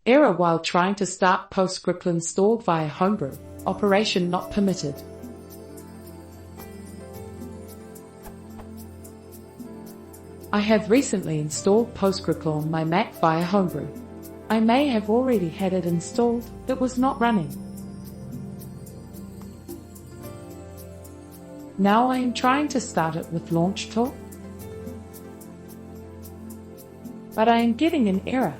Error while trying to start PostgreSQL installed via Homebrew. Operation not permitted. I have recently installed PostgreSQL on my Mac via Homebrew. I may have already had it installed, it was not running. Now I am trying to start it with Launch Tool, but I am getting an error.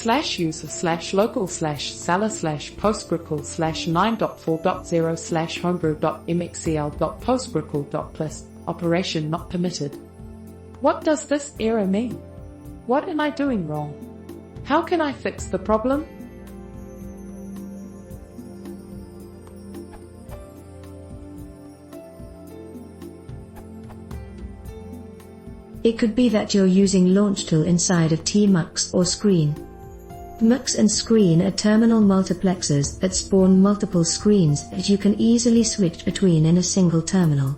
/user/local/seller/postgreSQL/9.4.0/homebrew.mxcl.postgreSQL.plus. Operation not permitted. What does this error mean? What am I doing wrong? How can I fix the problem? It could be that you're using Launch Tool inside of tmux or Screen. Mux and Screen are terminal multiplexers that spawn multiple screens that you can easily switch between in a single terminal.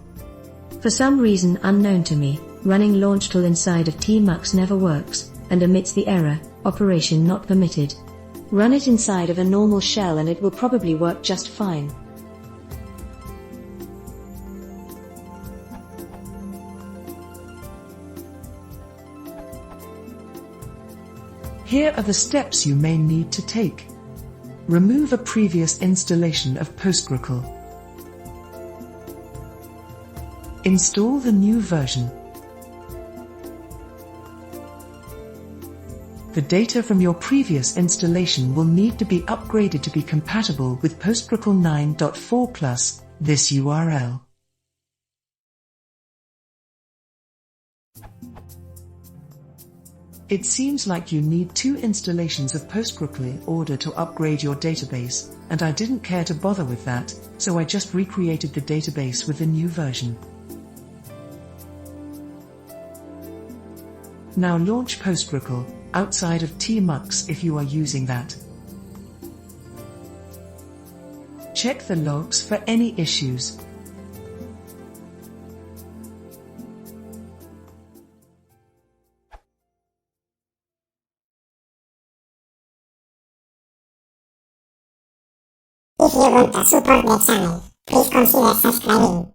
For some reason unknown to me, running Launch Tool inside of tmux never works, and emits the error, operation not permitted. Run it inside of a normal shell and it will probably work just fine. Here are the steps you may need to take. Remove a previous installation of PostgreSQL. Install the new version. The data from your previous installation will need to be upgraded to be compatible with PostgreSQL 9.4 plus this URL. It seems like you need 2 installations of PostgreSQL in order to upgrade your database, and I didn't care to bother with that, so I just recreated the database with the new version. Now launch PostgreSQL outside of tmux if you are using that. Check the logs for any issues. If you want to support the channel, please consider subscribing.